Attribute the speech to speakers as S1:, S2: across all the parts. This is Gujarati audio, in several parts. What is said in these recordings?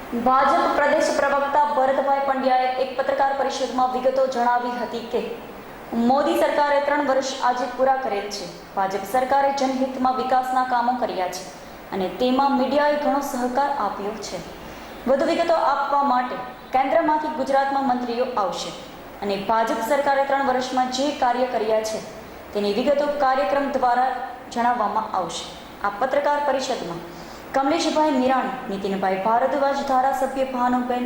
S1: ભાજપ પ્રદેશ પ્રવક્તા ભરતભાઈ પંડ્યાએ એક પત્રકાર પરિષદમાં વિગતો જણાવી હતી કે મોદી સરકારે 3 વર્ષ આજે પૂરા કરેલ છે. ભાજપ સરકારે જનહિતમાં વિકાસના કામો કર્યા છે અને તેમાં મીડિયાએ ઘણો સહકાર આપ્યો છે. વધુ વિગતો આપવા માટે કેન્દ્રમાંથી ગુજરાતમાં મંત્રીઓ આવશે અને ભાજપ સરકારે 3 વર્ષમાં જે કાર્ય કર્યા છે તેની વિગતો કાર્યક્રમ દ્વારા જણાવવામાં આવશે. આ પત્રકાર પરિષદમાં કમલેશભાઈ મીરાણી, નીતિનભાઈ ભારદ્વાજ, ધારાસભ્ય ભાનુબેન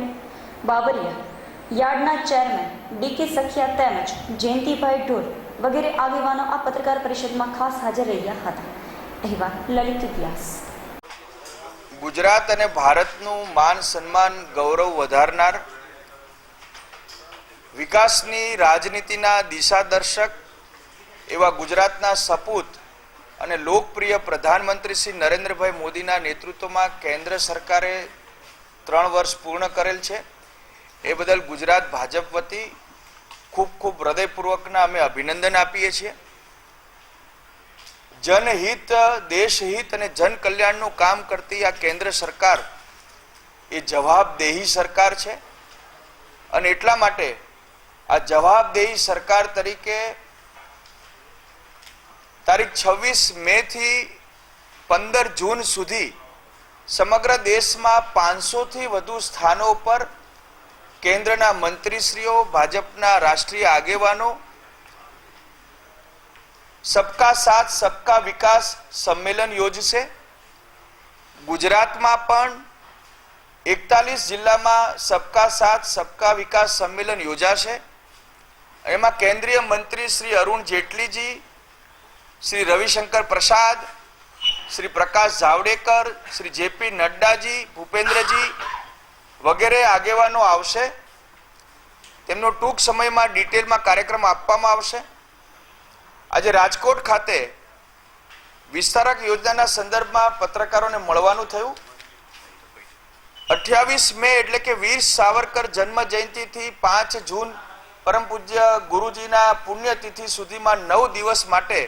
S1: બાબરિયા, યાર્ડના ચેરમેન ડીકે સખિયા તેમજ જયંતિભાઈ ઢોર વગેરે આગેવાનો આ પત્રકાર પરિષદમાં ખાસ હાજર રહ્યા હતા. અહેવાલ લલિત વ્યાસ.
S2: ગુજરાત અને ભારતનું માન સન્માન ગૌરવ વધારનાર વિકાસની રાજનીતિના દિશાદર્શક એવા ગુજરાતના સપૂત અને લોકપ્રિય પ્રધાનમંત્રી શ્રી નરેન્દ્રભાઈ મોદીના નેતૃત્વમાં કેન્દ્ર સરકારે 3 વર્ષ પૂર્ણ કરેલ છે. એ બદલ ગુજરાત ભાજપ વતી ખૂબ ખૂબ હૃદયપૂર્વકના અમે અભિનંદન આપીએ છીએ. જનહિત, દેશહિત અને જન કલ્યાણનું કામ કરતી આ કેન્દ્ર સરકાર એ જવાબદેહી સરકાર છે અને એટલા માટે આ જવાબદેહી સરકાર તરીકે તારીખ 26 મે થી 15 જૂન સુધી સમગ્ર દેશમાં 500 થી વધુ સ્થાનો પર કેન્દ્રના મંત્રીશ્રીઓ, ભાજપના રાષ્ટ્રીય આગેવાનો સબકા સાથ સબકા વિકાસ સંમેલન યોજશે. ગુજરાતમાં પણ 41 જિલ્લામાં સબકા સાથ સબકા વિકાસ સંમેલન યોજાશે. એમાં કેન્દ્રીય મંત્રી શ્રી અરુણ જેટલીજી, શ્રી રવિશંકર પ્રસાદ, શ્રી પ્રકાશ જાવડેકર, શ્રી જેપી નડ્ડાજી, ભૂપેન્દ્રજી વગેરે આગેવાનો આવશે. તેમનો ટૂંક સમયમાં ડિટેલમાં કાર્યક્રમ આપવામાં આવશે. આજે રાજકોટ ખાતે વિસ્તારક યોજનાના સંદર્ભમાં પત્રકારોને મળવાનું થયું. 28 મે એટલે કે વીર સાવરકર જન્મ જયંતિથી 5 જૂન પરમ પૂજ્ય ગુરુજીના પુણ્યતિથિ સુધીમાં 9 દિવસ માટે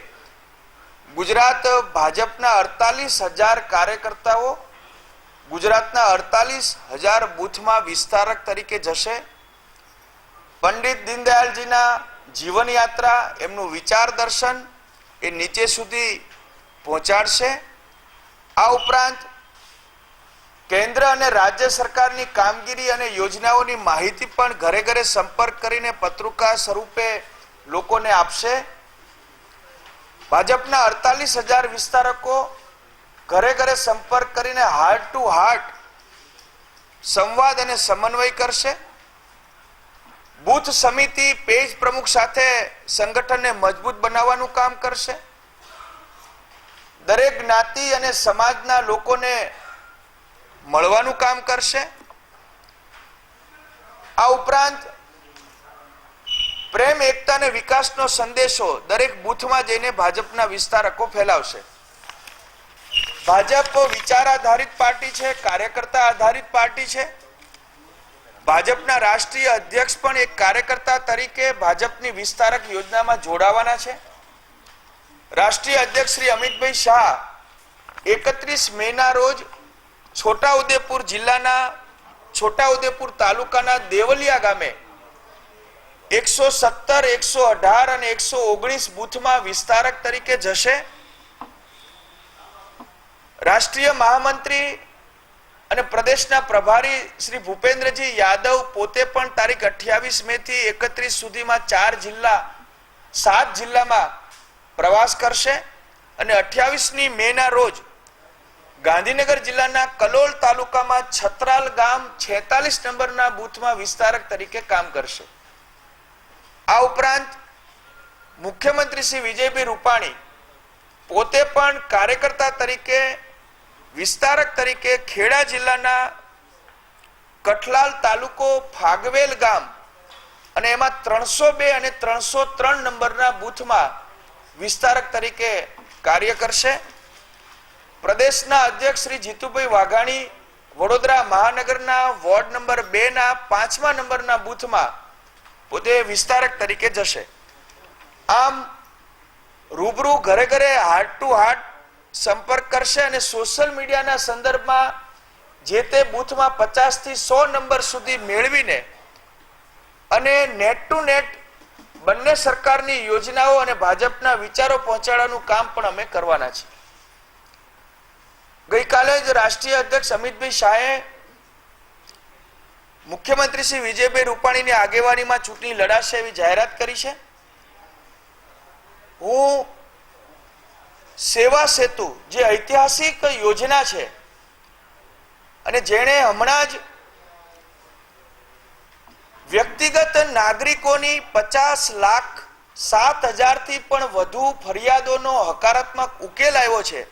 S2: ગુજરાત ભાજપના 48,000 કાર્યકર્તાઓ ગુજરાતના 48,000 બૂથમાં વિસ્તારક તરીકે જશે. પંડિત દીનદયાળજીના જીવન યાત્રા, એમનું વિચાર દર્શન એ નીચે સુધી પહોંચાડશે. આ ઉપરાંત કેન્દ્ર અને રાજ્ય સરકારની કામગીરી અને યોજનાઓની માહિતી પણ ઘરે ઘરે સંપર્ક કરીને પત્રિકા સ્વરૂપે લોકોને આપશે. ભાજપના 48,000 વિસ્તારકો ઘરે ઘરે સંપર્ક કરીને હાર્ટ ટુ હાર્ટ સંવાદ અને સમન્વય કરશે. બૂથ સમિતિ પેજ પ્રમુખ સાથે સંગઠનને મજબૂત બનાવવાનું કામ કરશે. દરેક જ્ઞાતિ અને સમાજના લોકોને મળવાનું કામ કરશે. આ ઉપરાંત પ્રેમ, એકતા અને વિકાસનો સંદેશો દરેક બૂથમાં જઈને ભાજપના વિસ્તારકો ફેલાવશે. ભાજપ વિચાર આધારિત પાર્ટી છે, કાર્યકર્તા આધારિત પાર્ટી છે. ભાજપના રાષ્ટ્રીય અધ્યક્ષ પણ એક કાર્યકર્તા તરીકે ભાજપની વિસ્તારક યોજનામાં જોડાવાના છે. રાષ્ટ્રીય અધ્યક્ષ શ્રી અમિતભાઈ શાહ 31 મેના રોજ છોટાઉદેપુર જિલ્લાના છોટાઉદેપુર તાલુકાના દેવલિયા ગામે 117, 118 અને 119 બૂથમાં વિસ્તારક તરીકે જશે. રાષ્ટ્રીય મહામંત્રી અને પ્રદેશના પ્રભારી શ્રી ભૂપેન્દ્રજી યાદવ પોતે પણ તારીખ 28 મે થી 31 સુધીમાં 7 જિલ્લામાં પ્રવાસ કરશે અને 28 મેના રોજ ગાંધીનગર જિલ્લાના કલોલ તાલુકામાં છત્રાલ ગામ 46 નંબરના બૂથમાં વિસ્તારક તરીકે કામ કરશે. આ ઉપરાંત મુખ્યમંત્રી શ્રી વિજયભાઈ રૂપાણી પોતે પણ કાર્યકર્તા તરીકે વિસ્તારક તરીકે ખેડા જિલ્લાના કઠલાલ તાલુકો ફાગવેલ ગામ અને એમાં 302 અને 303 નંબરના બૂથમાં વિસ્તારક તરીકે કાર્ય કરશે. પ્રદેશના અધ્યક્ષ શ્રી જીતુભાઈ વાઘાણી વડોદરા મહાનગરના વોર્ડ નંબર 2 ના 5મા નંબરના બૂથમાં પોતે વિસ્તારક તરીકે જશે. આમ રૂબરૂ ઘરે ઘરે હાર્ટ ટુ હાર્ટ સંપર્ક કરશે અને સોશિયલ મીડિયાના સંદર્ભમાં જે તે બૂથમાં 50 થી 100 નંબર સુધી મેળવીને અને નેટ ટુ નેટ બંને સરકારની યોજનાઓ અને ભાજપના વિચારો પહોંચાડવાનું કામ પણ અમે કરવાના છીએ. ગઈકાલે જ રાષ્ટ્રીય અધ્યક્ષ અમિતભાઈ શાહે મુખ્યમંત્રી શ્રી વિજયભાઈ રૂપાણીની આગેવાનીમાં ચૂંટણી લડાશે એવી જાહેરાત કરી છે. હું સેવા સેતુ જે ઐતિહાસિક યોજના છે અને જેણે હમણાં જ વ્યક્તિગત નાગરિકોની 50,07,000 થી પણ વધુ ફરિયાદોનો હકારાત્મક ઉકેલ આવ્યો છે,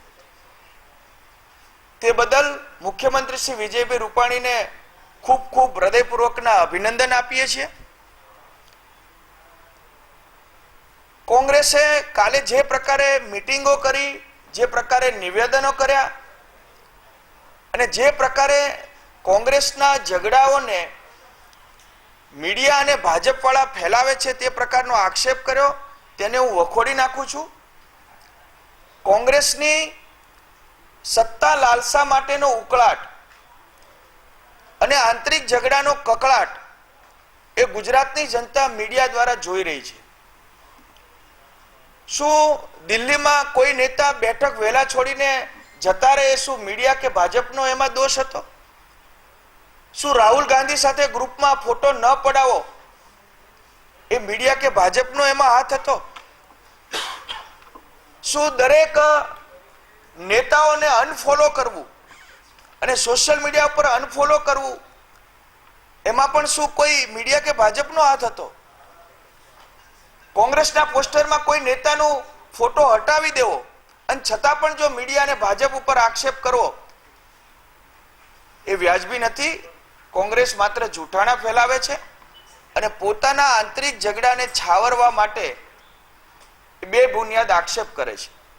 S2: તે બદલ મુખ્યમંત્રી શ્રી વિજયભાઈ રૂપાણીને ખૂબ ખૂબ હૃદયપૂર્વકના અભિનંદન આપીએ છીએ. કોંગ્રેસે કાલે જે પ્રકારે મિટિંગો કરી, જે પ્રકારે નિવેદનો કર્યા અને જે પ્રકારે કોંગ્રેસના ઝઘડાઓને મીડિયા અને ભાજપવાળા ફેલાવે છે તે પ્રકારનો આક્ષેપ કર્યો, તેને હું વખોડી નાખું છું. કોંગ્રેસની સત્તા લાલસા માટેનો ઉકળાટ અને આંતરિક ઝઘડાનો કકળાટ એ ગુજરાતની જનતા મીડિયા દ્વારા જોઈ રહી છે. શું દિલ્હીમાં કોઈ નેતા બેઠક વહેલા છોડીને જતા રહે, શું મીડિયા કે ભાજપનો એમાં દોષ હતો? શું રાહુલ ગાંધી સાથે ગ્રુપમાં ફોટો ન પડાવો એ મીડિયા કે ભાજપનો એમાં હાથ હતો? શું દરેક નેતાઓને અનફોલો કરવું અને સોશિયલ મીડિયા ઉપર અનફોલો કરવું એમાં પણ શું કોઈ મીડિયા કે ભાજપનો હાથ હતો? કોંગ્રેસના પોસ્ટરમાં કોઈ નેતાનો ફોટો હટાવી દેવો અને છતાં પણ જો મીડિયા અને ભાજપ ઉપર આક્ષેપ કરવો એ વ્યાજબી નથી. કોંગ્રેસ માત્ર જૂઠાણા ફેલાવે છે અને પોતાના આંતરિક ઝઘડાને છાવરવા માટે બેબુનિયાદ આક્ષેપ કરે છે.